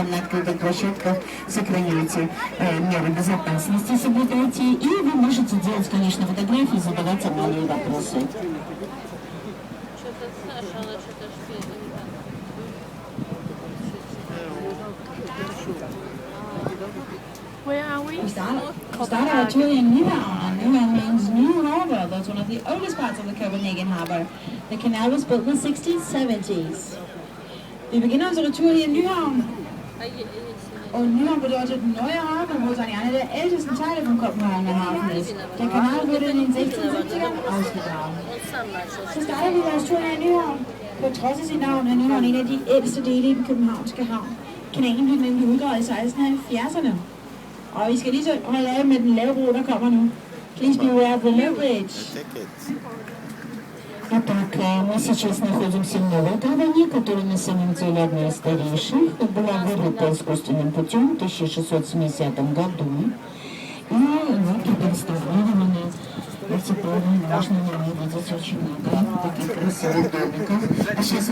там на открытых площадках сохраняйте меры безопасности, соблюдайте. И вы можете делать, конечно, фотографии, задавать малые вопросы. Where are we? We started our tour in Nyhavn. Nyhavn means New Harbor. That's one of the oldest parts of the Copenhagen Harbor. The canal was built in the 1670s. Wir beginnen unsere Tour hier in Nyhavn. Und Nyhavn bedeutet neue Hafen, wo es eine der ältesten Teile von Kopenhagener Hafen ist. Der Kanal wurde in den 1670ern ausgegraben. Så starter vi vores tur her i Nyhavn. På trods af sit navn er Nyhavn en af de ældste dele i den københavnske havn. Kanalen blev nemlig udgravet i 1670'erne. Og vi skal lige så holde af med den lave bro, der kommer nu. Please beware of the low bridge. Итак, мы сейчас находимся в новой гавани, которая на самом деле одна из старейших, была вырыта искусственным путем в 1670 году. И вот реставрирована. Теперь можно на ней видеть очень много таких красивых домиков. А сейчас